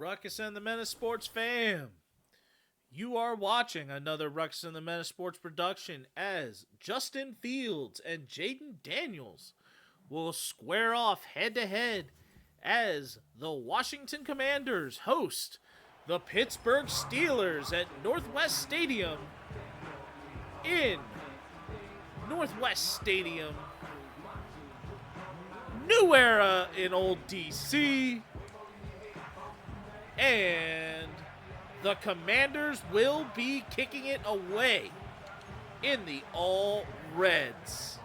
Ruckus and the Menace Sports fam. You are watching another Ruckus and the Menace Sports production as Justin Fields and Jaden Daniels will square off head-to-head as the Washington Commanders host the Pittsburgh Steelers at Northwest Stadium in Northwest Stadium. New era in Old DC. And the Commanders will be kicking it away in the All Reds.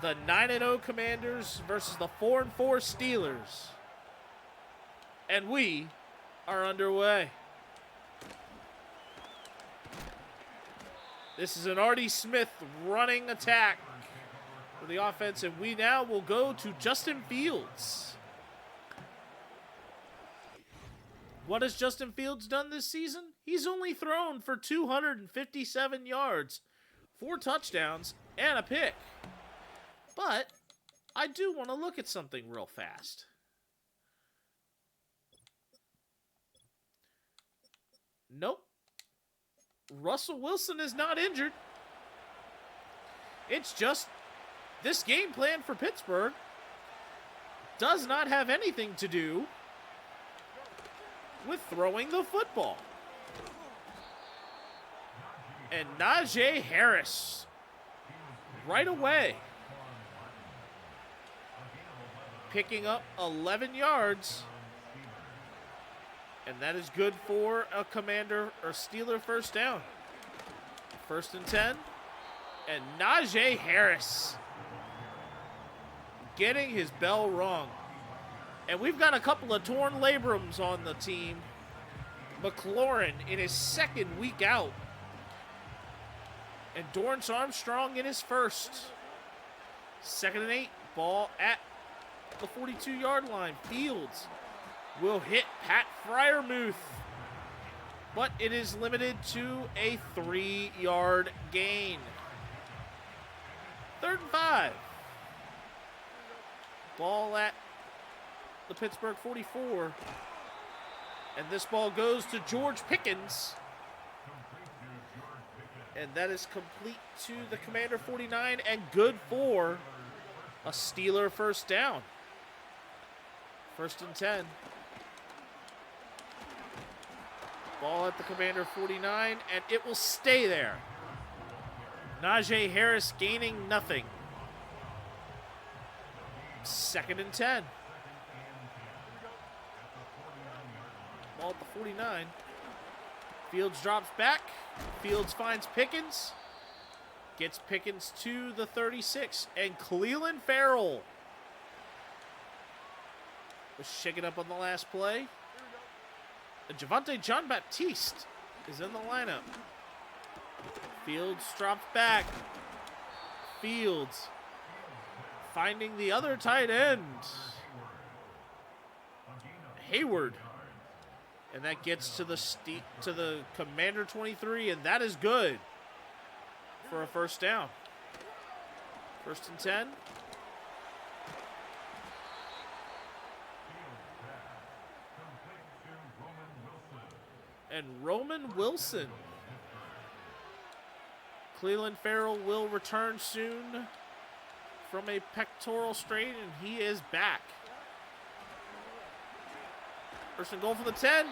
The 9-0 Commanders versus the 4-4 Steelers. And we are underway. This is an Artie Smith running attack for the offense, and we now will go to Justin Fields. What has Justin Fields done this season? He's only thrown for 257 yards, 4 touchdowns, and a pick. But I do want to look at something real fast. Nope. Russell Wilson is not injured. It's just this game plan for Pittsburgh does not have anything to do with throwing the football. And Najee Harris, right away, picking up 11 yards. And that is good for a Commander or Steeler first down. 1st and 10. And Najee Harris getting his bell rung. And we've got a couple of torn labrums on the team. McLaurin in his 2nd week out. And Dorrance Armstrong in his 1st. 2nd and 8. Ball at the 42-yard line. Fields will hit Pat Freiermuth. But it is limited to a 3-yard gain. 3rd and 5. Ball at the Pittsburgh 44. And this ball goes to George Pickens. And that is complete to the Commander 49 and good for a Steeler first down. 1st and 10. Ball at the Commander 49, and it will stay there. Najee Harris gaining nothing. 2nd and 10. Ball at the 49. Fields drops back. Fields finds Pickens. Gets Pickens to the 36. And Cleveland Farrell was shaken up on the last play. And Javonte John Baptiste is in the lineup. Fields drops back. Fields finding the other tight end, Hayward. And that gets to the Commander 23, and that is good for a first down. 1st and 10. And Roman Wilson. Cleveland Farrell will return soon from a pectoral strain, and he is back. 1st and goal for the 10.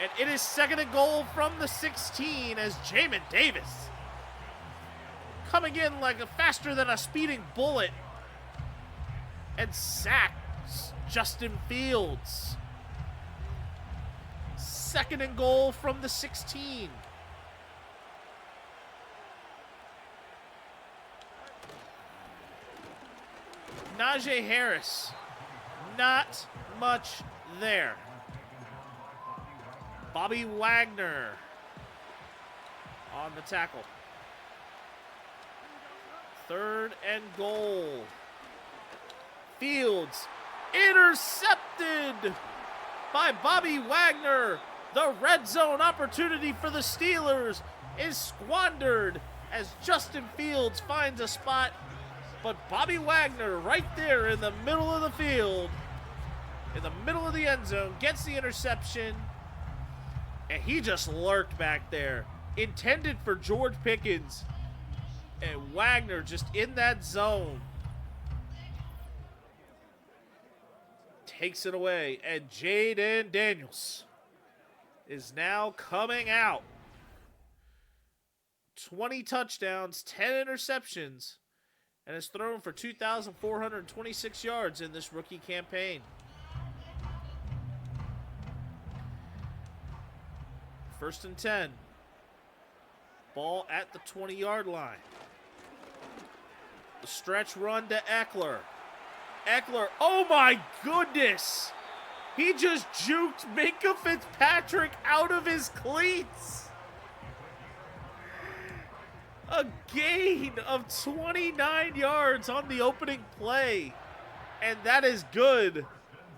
And it is 2nd and goal from the 16 as Jamin Davis coming in like faster than a speeding bullet and sacks Justin Fields. 2nd and goal from the 16. Najee Harris, not much there. Bobby Wagner on the tackle. 3rd and goal. Fields intercepted by Bobby Wagner. The red zone opportunity for the Steelers is squandered as Justin Fields finds a spot. But Bobby Wagner right there in the middle of the field in the middle of the end zone, gets the interception, and he just lurked back there. Intended for George Pickens, and Wagner just in that zone. Takes it away, and Jaden Daniels is now coming out. 20 touchdowns, 10 interceptions, and has thrown for 2,426 yards in this rookie campaign. First and 10. Ball at the 20-yard line. The stretch run to Eckler. Eckler, oh my goodness! He just juked Minkah Fitzpatrick out of his cleats. A gain of 29 yards on the opening play. And that is good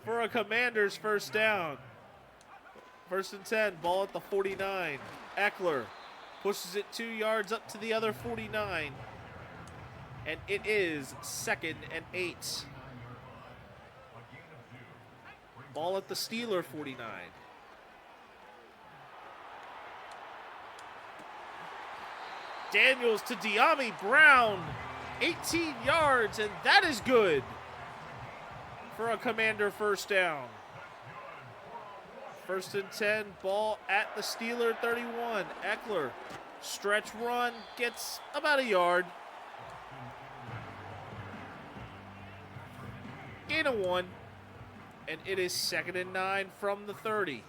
for a Commanders first down. First and 10, ball at the 49. Eckler pushes it 2 yards up to the other 49. And it is 2nd and 8. Ball at the Steeler 49. Daniels to De'Ami Brown. 18 yards, and that is good for a Commander first down. First and 10, ball at the Steeler 31. Eckler, stretch run, gets about a yard. In a 1. And it is 2nd and 9 from the 30.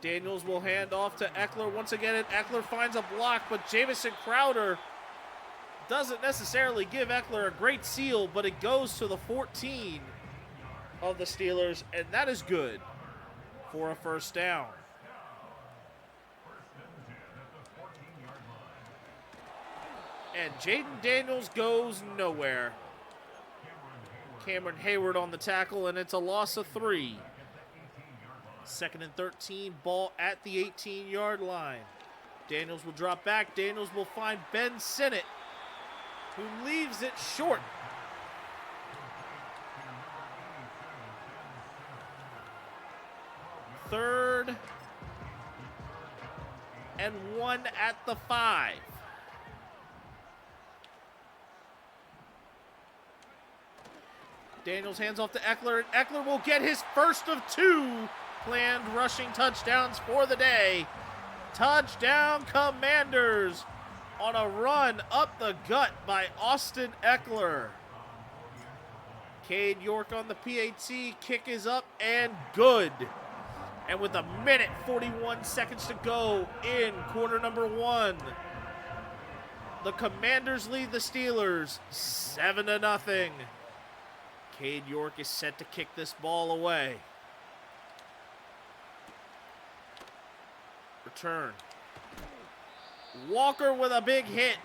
Daniels will hand off to Eckler once again, and Eckler finds a block, but Jamison Crowder doesn't necessarily give Eckler a great seal, but it goes to the 14 of the Steelers, and that is good for a first down. And Jaden Daniels goes nowhere. Cameron Hayward on the tackle, and it's a loss of 3. 2nd and 13, ball at the 18-yard line. Daniels will drop back. Daniels will find Ben Sinnott, who leaves it short. Third and 1 at the 5. Daniels hands off to Eckler, and Eckler will get his first of 2 planned rushing touchdowns for the day. Touchdown Commanders on a run up the gut by Austin Eckler. Cade York on the PAT, kick is up and good. And with 1:41 to go in quarter number 1, the Commanders lead the Steelers 7-0. Cade York is set to kick this ball away. Return. Walker with a big hit.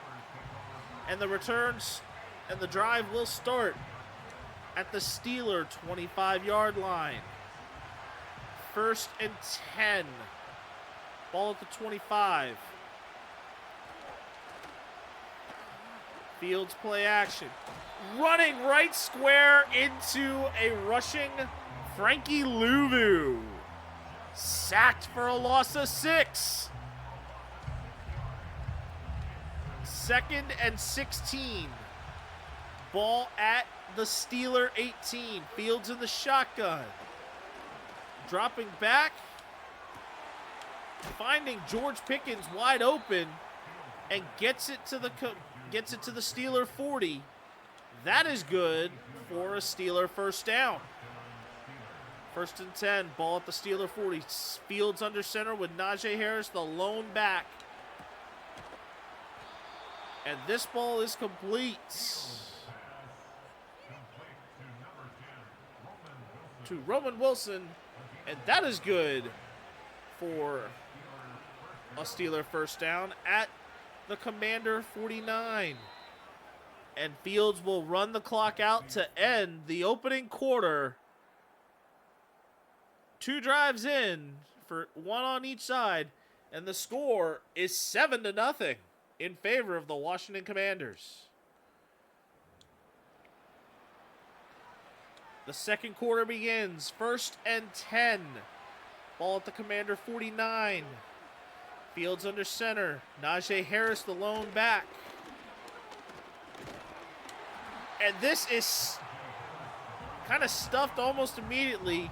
And the returns and the drive will start at the Steeler 25-yard line. First and 10. Ball at the 25. Fields play action. Running right square into a rushing Frankie Louvu. Sacked for a loss of 6. 2nd and 16. Ball at the Steeler 18. Fields in the shotgun. Dropping back. Finding George Pickens wide open. And gets it to the Steeler 40. That is good for a Steeler first down. First and 10, ball at the Steeler 40. Fields under center with Najee Harris, the lone back. And this ball is complete to Roman Wilson, and that is good for a Steeler first down at the Commander 49. And Fields will run the clock out to end the opening quarter. 2 drives in for 1 on each side, and the score is 7-0 in favor of the Washington Commanders. The second quarter begins. 1st and 10. Ball at the Commander 49. Fields under center. Najee Harris, the lone back. And this is kind of stuffed almost immediately.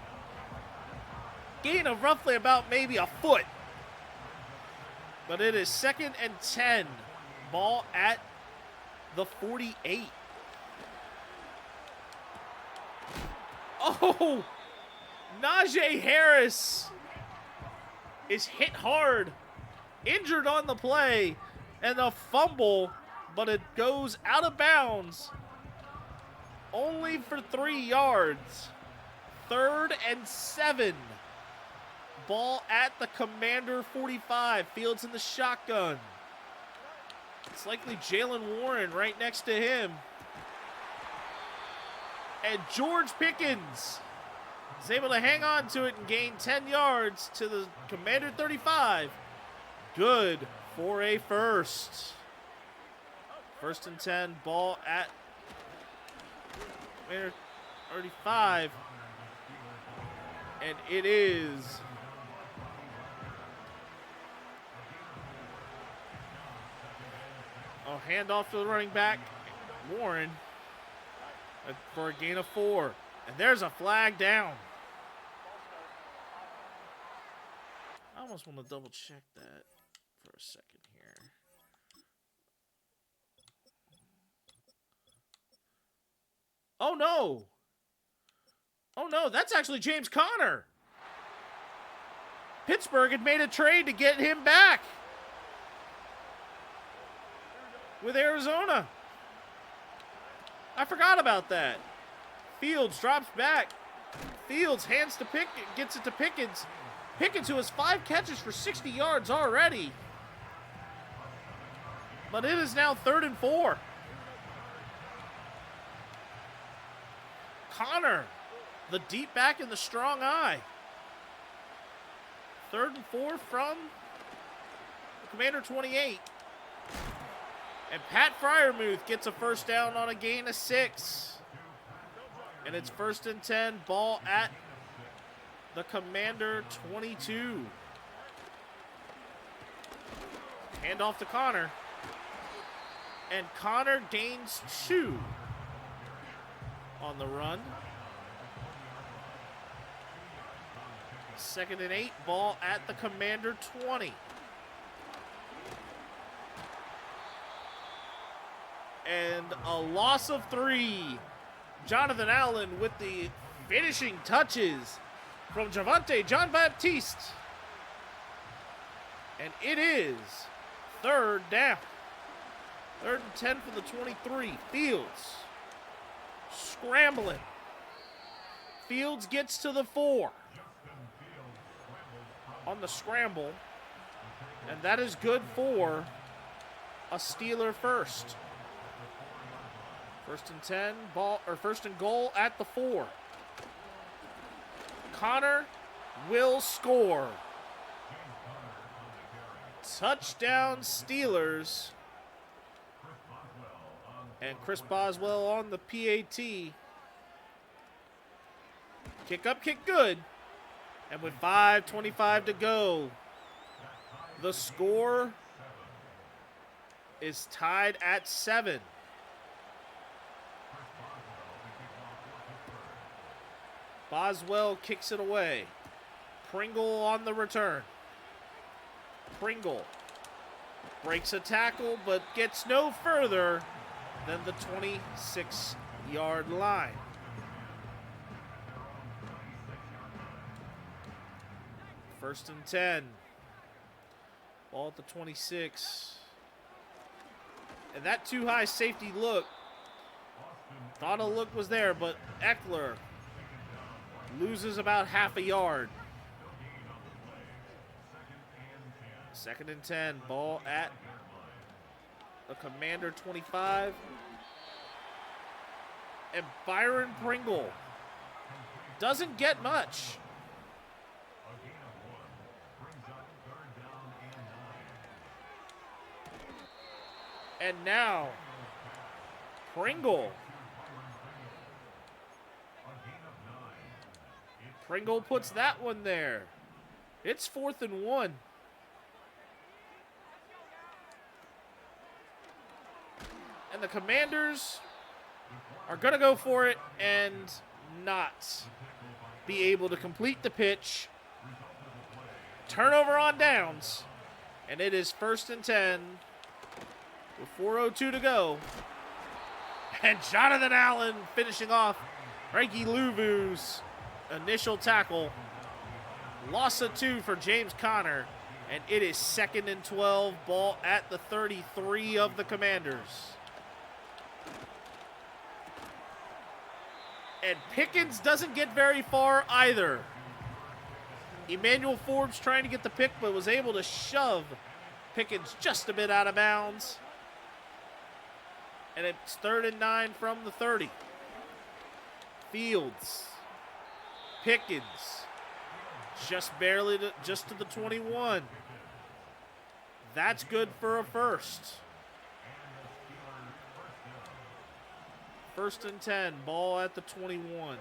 Gain of roughly about maybe a foot. But it is 2nd and 10. Ball at the 48. Oh! Najee Harris is hit hard. Injured on the play. And a fumble. But it goes out of bounds. Only for 3 yards. 3rd and 7. Ball at the Commander 45. Fields in the shotgun. It's likely Jalen Warren right next to him. And George Pickens is able to hang on to it and gain 10 yards to the Commander 35. Good for a first. 1st and 10. Ball at Commander 35. And it is a handoff to the running back, Warren, for a gain of 4. And there's a flag down. I almost want to double check that for a second here. Oh no! Oh no, that's actually James Conner. Pittsburgh had made a trade to get him back with Arizona. I forgot about that. Fields drops back. Fields hands to Pickens, gets it to Pickens. Pickens, who has 5 catches for 60 yards already. But it is now 3rd and 4. Conner, the deep back in the strong eye. 3rd and 4 from the Commander 28. And Pat Freiermuth gets a first down on a gain of 6. And it's 1st and 10. Ball at the Commander 22. Handoff to Conner. And Conner gains 2 on the run. 2nd and 8. Ball at the Commander 20. And a loss of 3. Jonathan Allen with the finishing touches from Javonte Jean-Baptiste. And it is 3rd down. 3rd and 10 for the 23. Fields scrambling. Fields gets to the 4 on the scramble. And that is good for a Steeler first. 1st and 10, ball, or 1st and goal at the 4. Conner will score. Touchdown Steelers. And Chris Boswell on the PAT. Kick up, kick good. And with 5:25 to go, the score is tied at 7. Boswell kicks it away. Pringle on the return. Pringle breaks a tackle but gets no further than the 26-yard line. First and 10. Ball at the 26. And that too high safety look. Thought a look was there, but Eckler loses about half a yard. 2nd and 10. Ball at the Commander 25. And Byron Pringle doesn't get much. And now, Pringle Pringle puts that one there. It's 4th and 1. And the Commanders are going to go for it and not be able to complete the pitch. Turnover on downs. And it is 1st and 10 with 4:02 to go. And Jonathan Allen finishing off Frankie Louvu's initial tackle. Loss of 2 for James Conner. And it is 2nd and 12, ball at the 33 of the Commanders. And Pickens doesn't get very far either. Emmanuel Forbes trying to get the pick, but was able to shove Pickens just a bit out of bounds. And it's 3rd and 9 from the 30. Fields. Pickens. Just barely just to the 21. That's good for a first. 1st and 10, ball at the 21.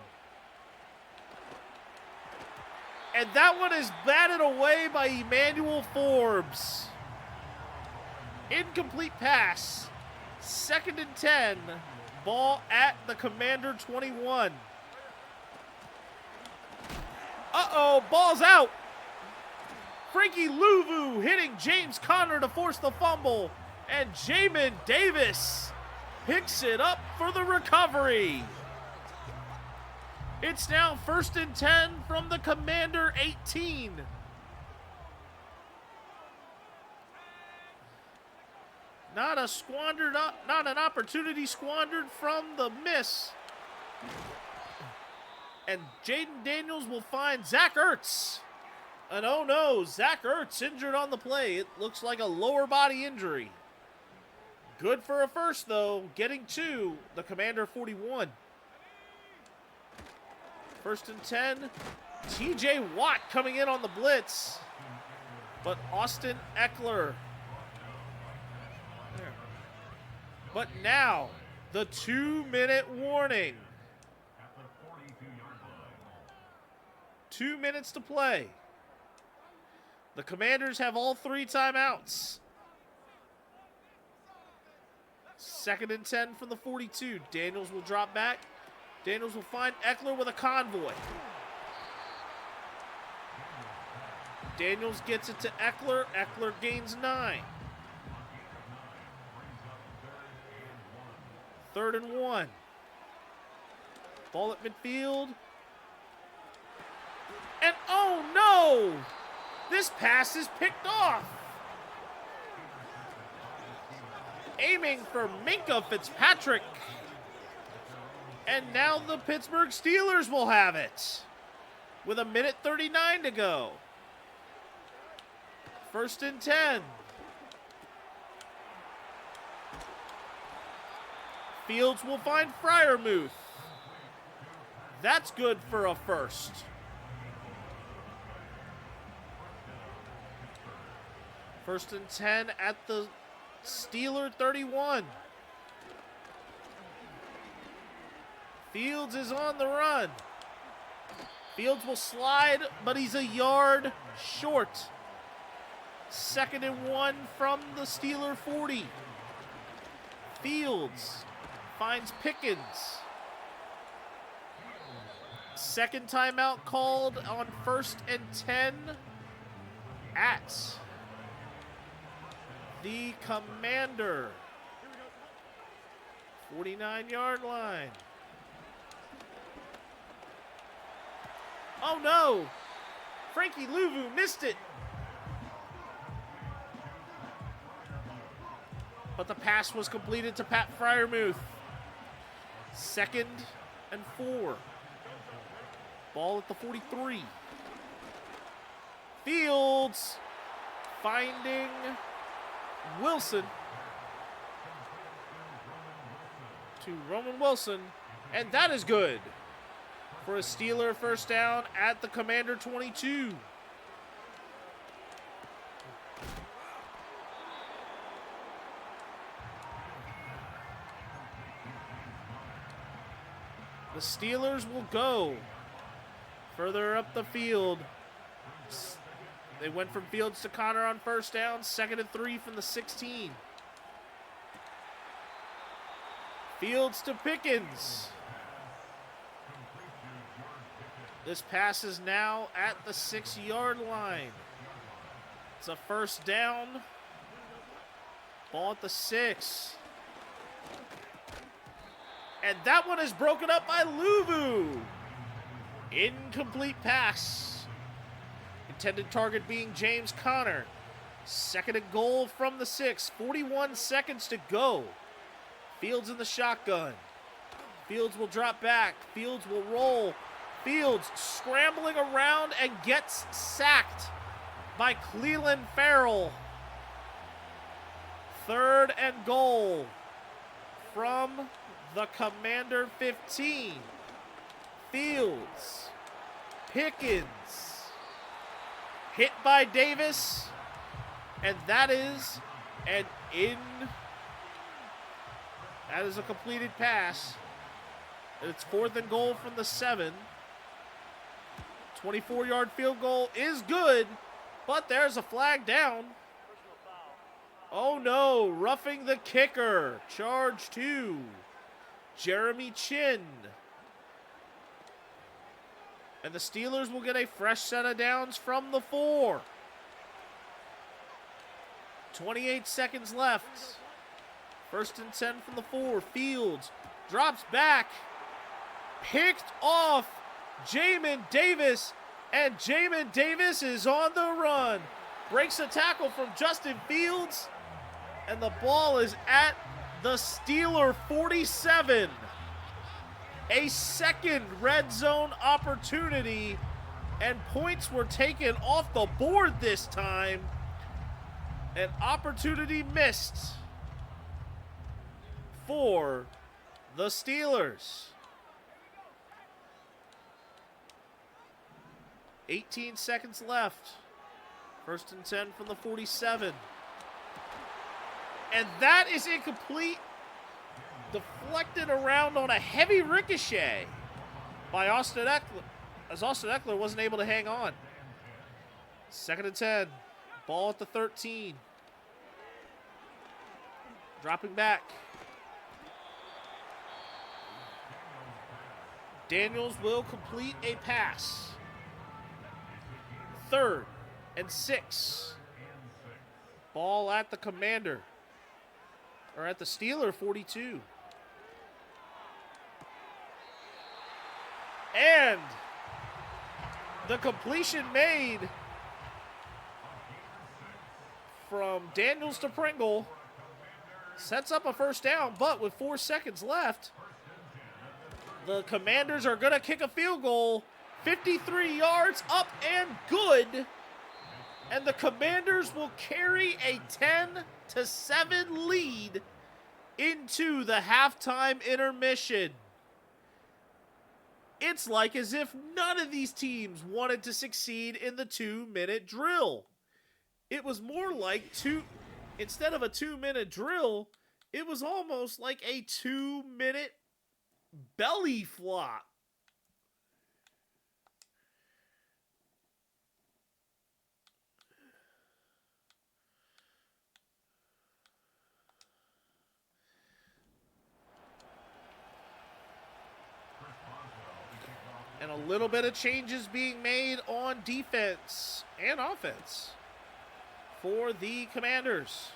And that one is batted away by Emmanuel Forbes. Incomplete pass. 2nd and 10, ball at the Commander 21. Uh-oh, ball's out. Frankie Louvu hitting James Conner to force the fumble. And Jamin Davis picks it up for the recovery. It's now 1st and 10 from the Commander 18. Not an opportunity squandered from the miss. And Jaden Daniels will find Zach Ertz. And oh no, Zach Ertz injured on the play. It looks like a lower body injury. Good for a first, though, getting to the Commander 41. 1st and 10. TJ Watt coming in on the blitz. But Austin Eckler. But now, the 2-minute warning. 2 minutes to play. The Commanders have all 3 timeouts. 2nd and 10 from the 42. Daniels will drop back. Daniels will find Eckler with a convoy. Daniels gets it to Eckler. Eckler gains 9. 3rd and 1. Ball at midfield. And oh no! This pass is picked off. Aiming for Minkah Fitzpatrick. And now the Pittsburgh Steelers will have it. With 1:39 to go. 1st and 10. Fields will find Freiermuth. That's good for a first. 1st and 10 at the Steeler 31. Fields is on the run. Fields will slide, but he's a yard short. 2nd and 1 from the Steeler 40. Fields finds Pickens. 2nd timeout called on 1st and 10 at the Commander 49-yard line. Oh no! Frankie Louvu missed it. But the pass was completed to Pat Freiermuth. 2nd and 4. Ball at the 43. Fields finding Wilson. To Roman Wilson. And that is good for a Steeler first down at the Commander 22. The Steelers will go Further up the field. They went from Fields to Connor on first down. 2nd and 3 from the 16. Fields to Pickens. This pass is now at the 6-yard line. It's a first down. Ball at the 6. And that one is broken up by Luvu. Incomplete pass. Intended target being James Conner. 2nd and goal from the 6. 41 seconds to go. Fields in the shotgun. Fields will drop back. Fields will roll. Fields scrambling around and gets sacked by Cleveland Farrell. 3rd and goal from the Commander 15. Fields. Pickens. Hit by Davis. And that is that is a completed pass. It's 4th and goal from the 7. 24-yard field goal is good, but there's a flag down. Oh no, roughing the kicker. Charge 2. Jeremy Chin. And the Steelers will get a fresh set of downs from the 4. 28 seconds left. 1st and 10 from the 4. Fields drops back. Picked off Jamin Davis. And Jamin Davis is on the run. Breaks a tackle from Justin Fields. And the ball is at the Steeler 47. A second red zone opportunity. And points were taken off the board this time. An opportunity missed for the Steelers. 18 seconds left. 1st and 10 from the 47. And that is incomplete. Deflected around on a heavy ricochet by Austin Eckler, as Austin Eckler wasn't able to hang on. 2nd and 10. Ball at the 13. Dropping back. Daniels will complete a pass. 3rd and 6. Ball at the Commander. Or at the Steeler 42. And the completion made from Daniels to Pringle sets up a first down, but with 4 seconds left, the Commanders are going to kick a field goal. 53 yards up and good. And the Commanders will carry a 10-7 lead into the halftime intermission. It's like as if none of these teams wanted to succeed in the 2-minute drill. It was more like instead of a 2-minute drill, it was almost like a 2-minute belly flop. And a little bit of changes being made on defense and offense for the Commanders.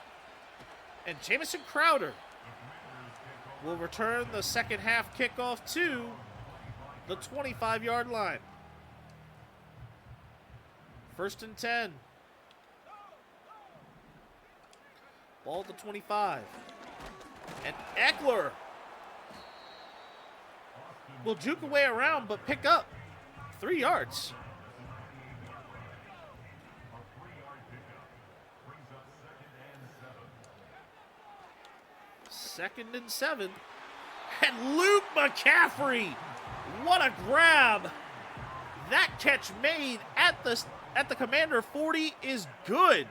And Jamison Crowder will return the second half kickoff to the 25-yard line. 1st and 10. Ball to 25. And Eckler will juke away around, but pick up 3 yards. Second and 7. And Luke McCaffrey, what a grab. That catch made at the Commander 40 is good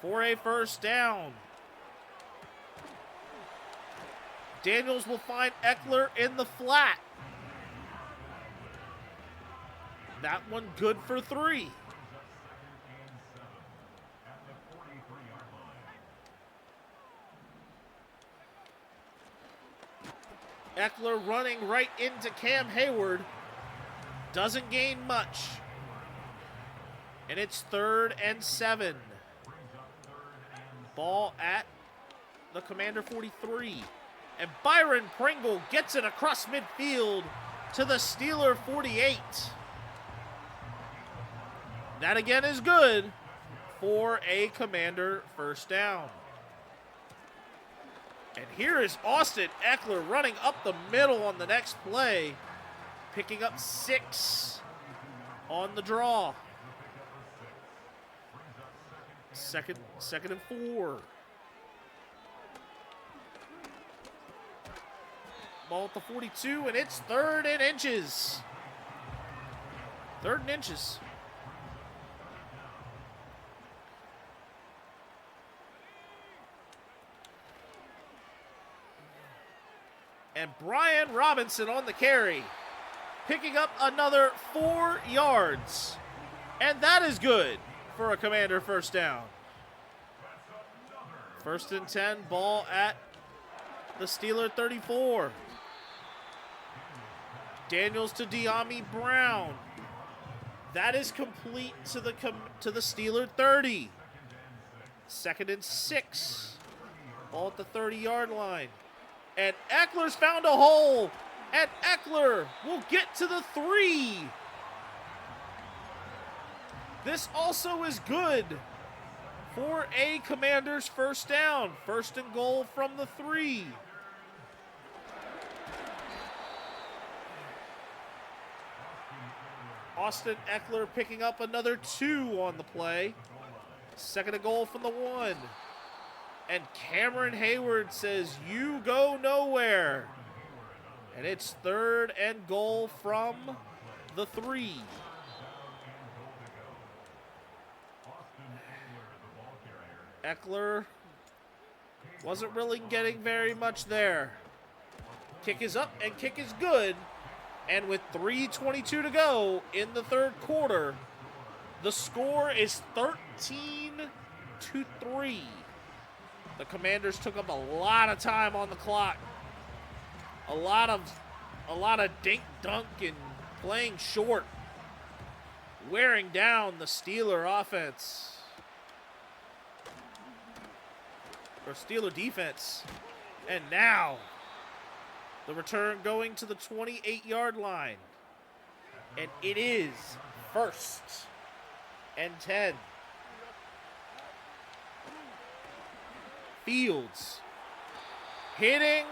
for a first down. Daniels will find Eckler in the flat. That one good for 3. Eckler running right into Cam Hayward. Doesn't gain much. And it's 3rd and 7. Ball at the Commander 43. And Byron Pringle gets it across midfield to the Steeler 48. That again is good for a Commander first down. And here is Austin Eckler running up the middle on the next play, picking up 6 on the draw. Second and 4. Ball at the 42, and it's 3rd and inches. 3rd and inches. And Brian Robinson on the carry, picking up another 4 yards. And that is good for a Commander first down. 1st and 10, ball at the Steeler 34. Daniels to De'Ami Brown. That is complete to the Steeler 30. 2nd and 6, ball at the 30-yard line. And Eckler's found a hole, and Eckler will get to the 3. This also is good for a Commander's first down. 1st and goal from the 3. Austin Eckler picking up another 2 on the play. 2nd and goal from the 1. And Cameron Hayward says, "You go nowhere." And it's 3rd and goal from the 3. Eckler wasn't really getting very much there. Kick is up and kick is good. And with 3:22 to go in the 3rd quarter, the score is 13-3. The Commanders took up a lot of time on the clock. A lot of dink-dunk and playing short, wearing down the Steeler offense. Or Steeler defense. And now, the return going to the 28-yard line. And it is 1st and 10. Fields hitting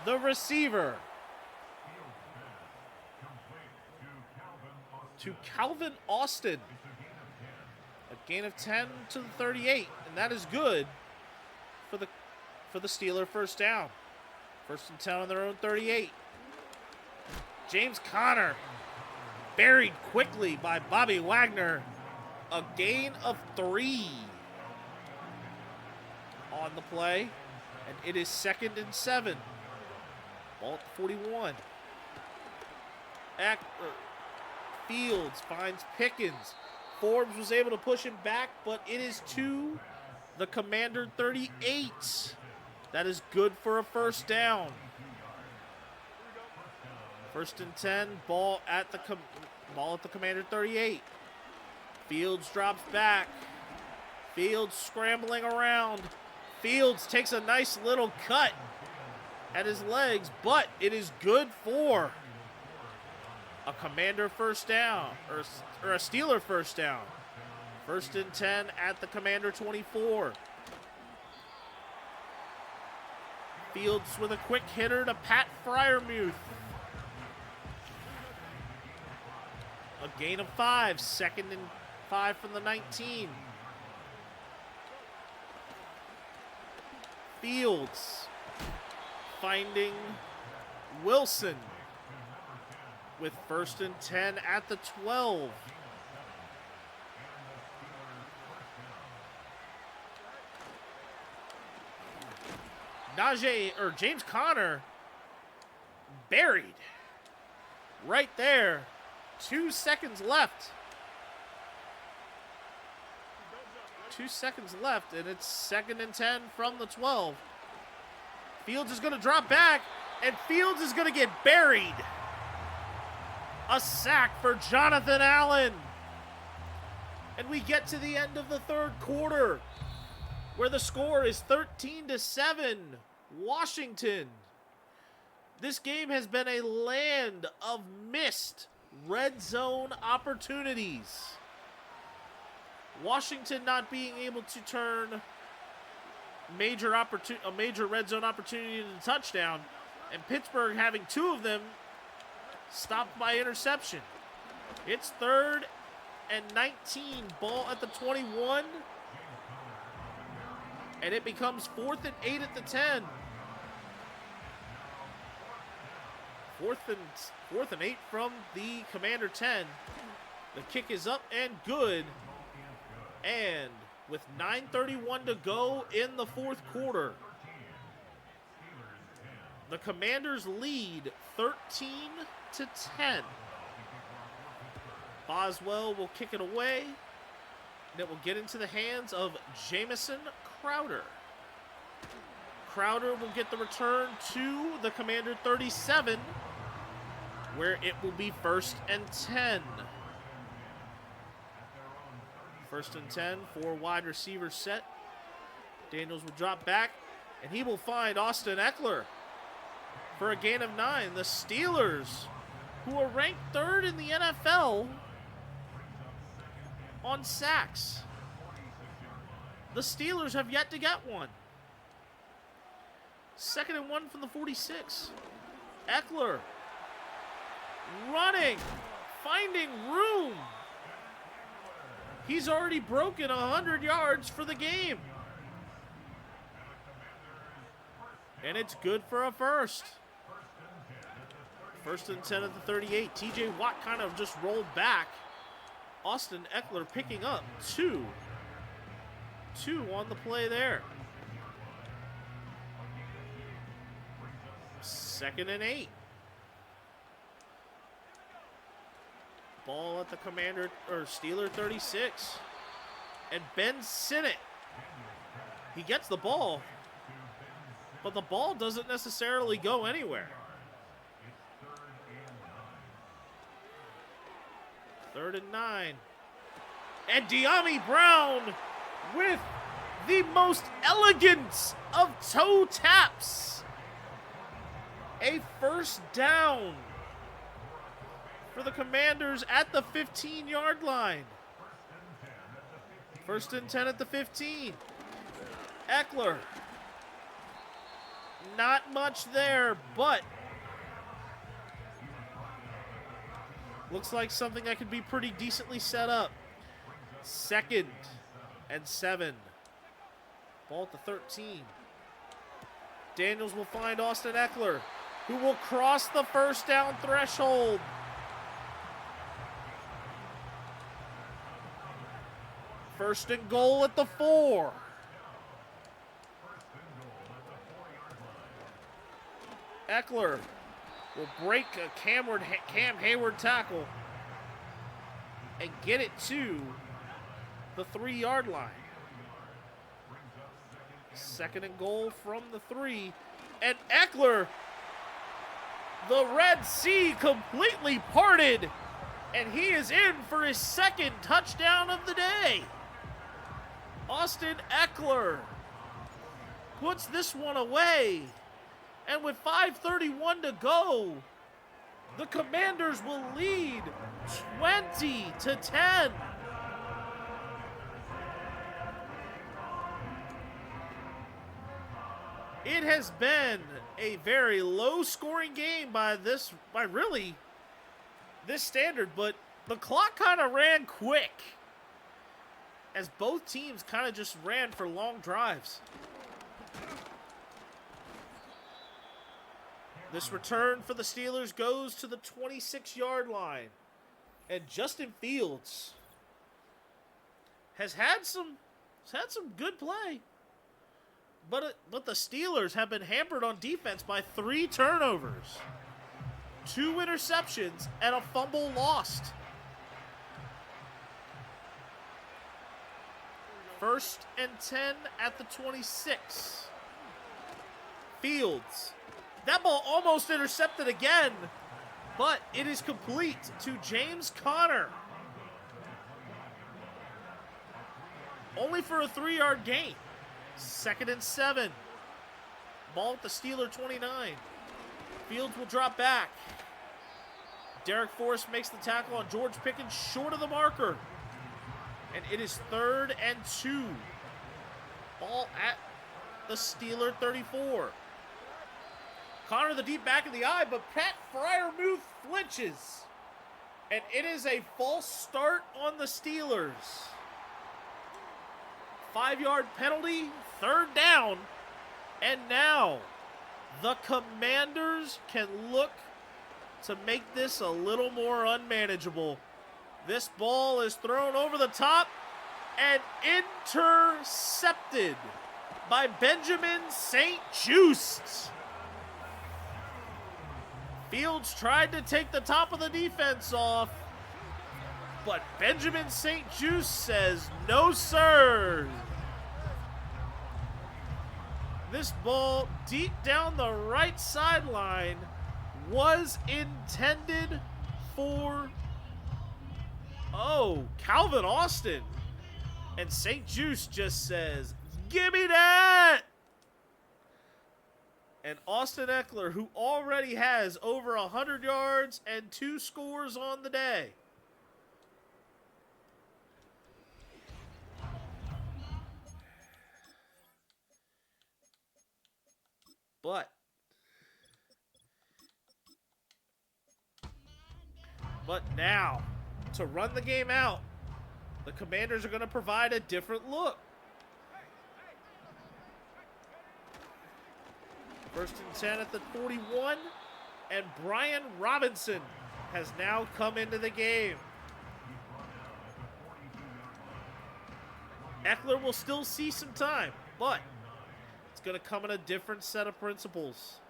the receiver. To Calvin Austin. A gain of 10 to the 38. And that is good for the Steeler first down. 1st and 10 on their own 38. James Conner buried quickly by Bobby Wagner. A gain of 3 on the play. And it is 2nd and 7. Ball at the 41. Fields finds Pickens. Forbes was able to push him back, but it is to the Commander 38. That is good for a first down. 1st and 10, ball at the Commander 38. Fields drops back. Fields scrambling around. Fields takes a nice little cut at his legs, but it is good for a Commander first down, or a Steeler first down. 1st and 10 at the Commander 24. Fields with a quick hitter to Pat Freiermuth. A gain of 5, 2nd and 5 from the 19. Fields finding Wilson with 1st and 10 at the 12. James Conner buried right there 2 seconds left. 2 seconds left, and it's 2nd and 10 from the 12. Fields is going to drop back, and Fields is going to get buried. A sack for Jonathan Allen. And we get to the end of the 3rd quarter, where the score is 13-7, Washington. This game has been a land of missed red zone opportunities. Washington not being able to turn a major red zone opportunity into a touchdown, and Pittsburgh having 2 of them stopped by interception. It's 3rd and 19, ball at the 21, and it becomes 4th and 8 at the 10. 4th and 8 from the Commander 10. The kick is up and good. And with 9:31 to go in the 4th quarter, the Commanders lead 13-10. Boswell will kick it away, and it will get into the hands of Jamison Crowder. Crowder will get the return to the Commander 37, where it will be 1st and 10. 1st and 10, 4 wide receivers set. Daniels will drop back, and he will find Austin Eckler for a gain of 9. The Steelers, who are ranked 3rd in the NFL on sacks. The Steelers have yet to get one. 2nd and 1 from the 46. Eckler running, finding room. He's already broken 100 yards for the game. And it's good for a first. 1st and 10 at the 38. TJ Watt kind of just rolled back. Austin Eckler picking up 2. 2 on the play there. 2nd and 8. Ball at the Steeler 36. And Ben Sinnott, he gets the ball, but the ball doesn't necessarily go anywhere. 3rd and 9. And De'Ami Brown with the most elegant of toe taps. A first down for the Commanders at the 15-yard line. 1st and 10 at the 15. Eckler. Not much there, but looks like something that could be pretty decently set up. 2nd and 7. Ball at the 13. Daniels will find Austin Eckler, who will cross the first down threshold. First and goal at the 4. Eckler will break a Cam Hayward tackle and get it to the 3-yard line. 2nd and goal from the 3. And Eckler, the Red Sea completely parted, and he is in for his 2nd touchdown of the day. Austin Eckler puts this one away. And with 5:31 to go, the Commanders will lead 20-10. It has been a very low-scoring game by really this standard, but the clock kind of ran quick as both teams kind of just ran for long drives. This return for the Steelers goes to the 26-yard line. And Justin Fields has had some good play. But the Steelers have been hampered on defense by 3 turnovers. 2 interceptions, and a fumble lost. First and 10 at the 26. Fields. That ball almost intercepted again, but it is complete to James Conner. Only for a 3-yard gain. Second and 7. Ball at the Steeler 29. Fields will drop back. Derek Forrest makes the tackle on George Pickens short of the marker. And it is 3rd and 2. Ball at the Steeler 34. Conner the deep back of the eye, but Pat Freiermuth flinches. And it is a false start on the Steelers. 5-yard penalty, 3rd down. And now the Commanders can look to make this a little more unmanageable. This ball is thrown over the top and intercepted by Benjamin St-Juste. Fields tried to take the top of the defense off, but Benjamin St-Juste says, no, sir. This ball deep down the right sideline was intended for, Calvin Austin. And St-Juste just says, give me that. And Austin Eckler, who already has over 100 yards and 2 scores on the day. But now, to run the game out, the Commanders are going to provide a different look. First and 10 at the 41, and Brian Robinson has now come into the game. Eckler will still see some time, but it's going to come in a different set of principles.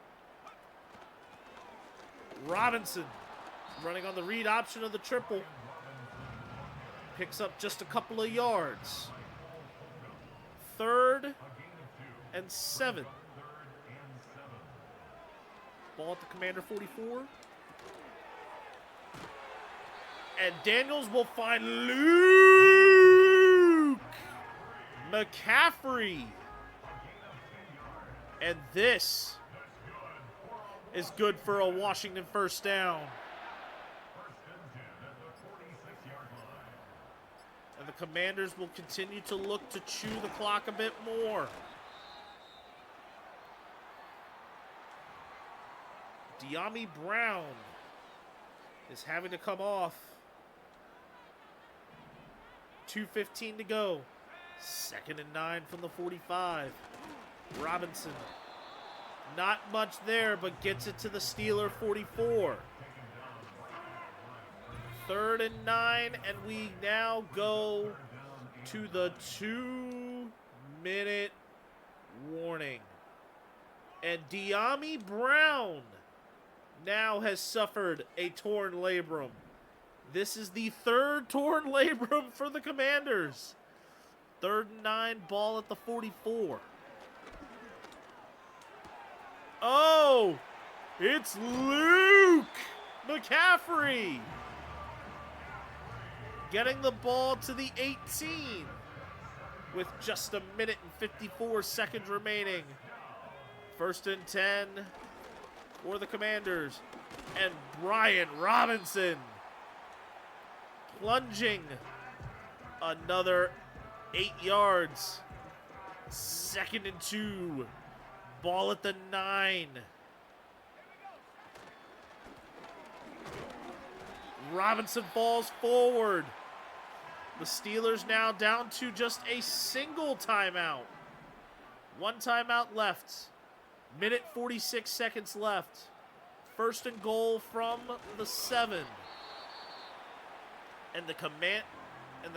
Robinson running on the read option of the triple. Picks up just a couple of yards. 3rd and 7. Ball at the Commander 44. And Daniels will find Luke McCaffrey. And this is good for a Washington first down. And the Commanders will continue to look to chew the clock a bit more. De'Ami Brown is having to come off. 2:15 to go. 2nd and 9 from the 45. Robinson. Not much there, but gets it to the Steeler 44. 3rd and 9, and we now go to the 2-minute warning. And De'Ami Brown now has suffered a torn labrum. This is the 3rd torn labrum for the Commanders. 3rd and 9, ball at the 44. Oh, it's Luke McCaffrey getting the ball to the 18 with just 1 minute and 54 seconds remaining. 1st and 10 for the Commanders. And Brian Robinson plunging another 8 yards. 2nd and 2. Ball at the 9. Robinson falls forward. The Steelers now down to just a single timeout. 1 timeout left. 1:46 seconds left. 1st and goal from the 7. And the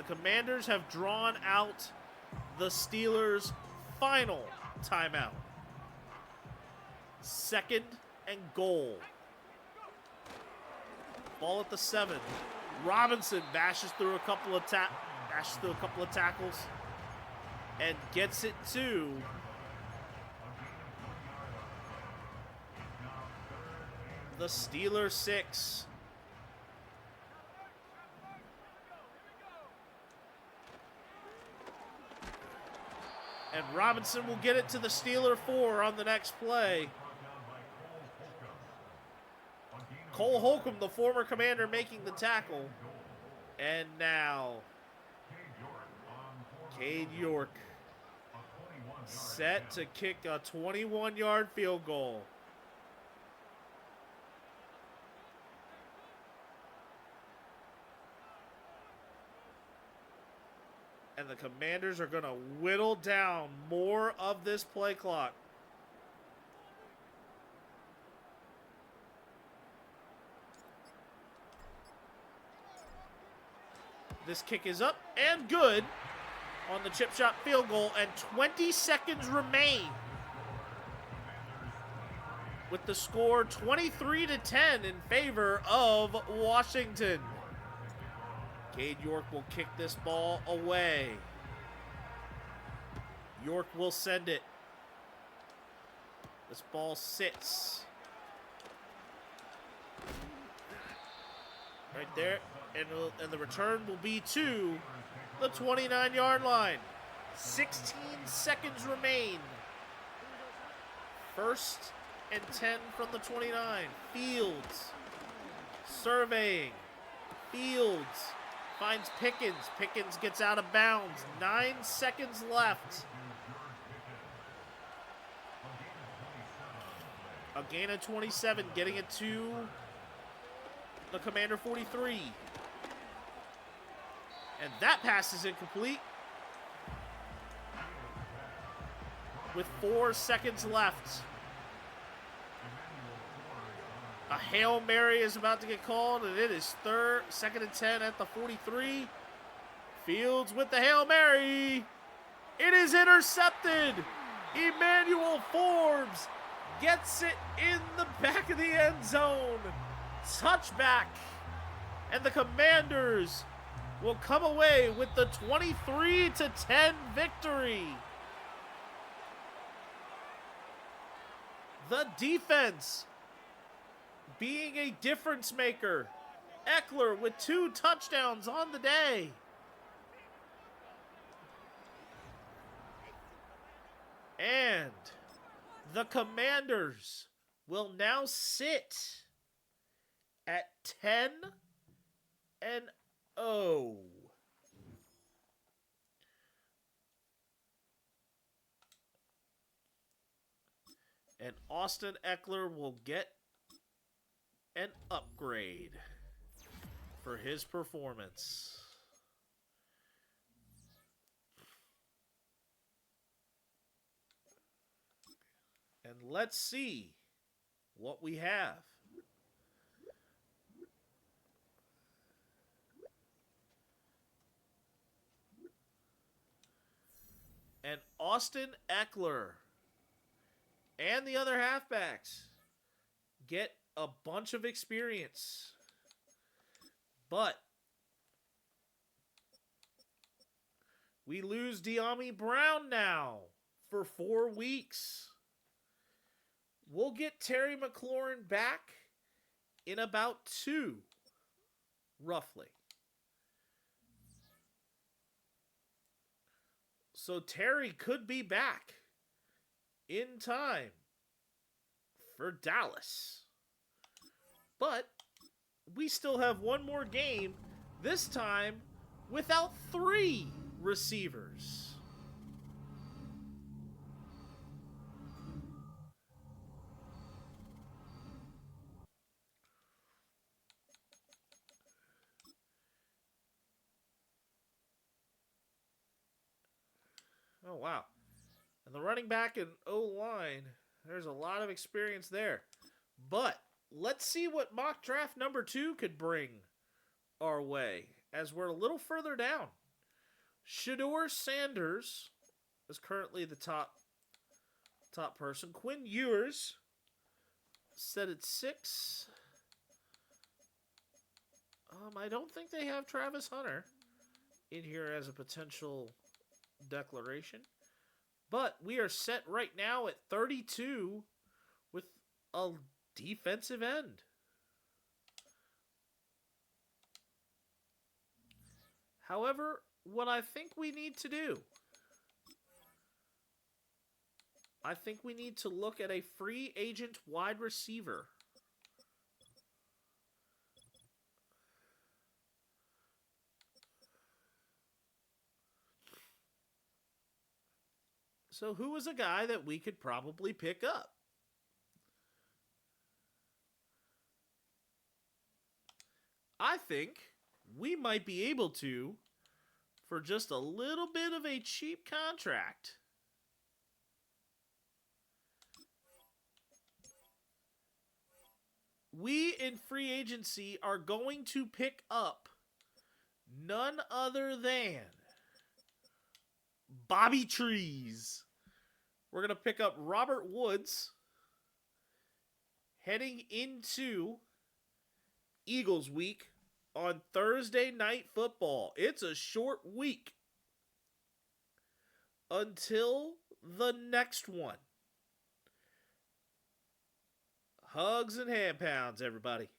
Commanders have drawn out the Steelers' final timeout. 2nd and goal. Ball at the 7. Robinson bashes through a couple of tackles and gets it to the Steelers 6. And Robinson will get it to the Steeler 4 on the next play. Cole Holcomb, the former Commander, making the tackle. And now, Cade York set to kick a 21-yard field goal. And the Commanders are going to whittle down more of this play clock. This kick is up and good on the chip shot field goal, and 20 seconds remain. With the score 23-10 in favor of Washington. Cade York will kick this ball away. York will send it. This ball sits right there, and the return will be to the 29-yard line. 16 seconds remain. 1st and 10 from the 29. Fields surveying. Fields finds Pickens. Pickens gets out of bounds. 9 seconds left. A gain of 27, getting it to the Commander 43. And that pass is incomplete. With 4 seconds left. A Hail Mary is about to get called, and it is 2nd and 10 at the 43. Fields with the Hail Mary. It is intercepted. Emmanuel Forbes gets it in the back of the end zone. Touchback. And the Commanders will come away with the 23-10 victory. The defense being a difference maker. Eckler with 2 touchdowns on the day. And the Commanders will now sit at 10-0. And Austin Eckler will get an upgrade for his performance. And let's see what we have. And Austin Eckler and the other halfbacks get a bunch of experience. But we lose De'Ami Brown now for 4 weeks. We'll get Terry McLaurin back in about 2, roughly. So Terry could be back in time for Dallas. But we still have one more game, this time without 3 receivers. Oh, wow. And the running back and O-line, there's a lot of experience there. But let's see what mock draft number 2 could bring our way as we're a little further down. Shedeur Sanders is currently the top person. Quinn Ewers set at 6. I don't think they have Travis Hunter in here as a potential declaration. But we are set right now at 32 with a defensive end. However, what I think we need to do, I think we need to look at a free agent wide receiver. So who is a guy that we could probably pick up? I think we might be able to for just a little bit of a cheap contract. We in free agency are going to pick up none other than Bobby Trees. We're going to pick up Robert Woods heading into Eagles week on Thursday Night Football. It's a short week until the next one. Hugs and hand pounds, everybody.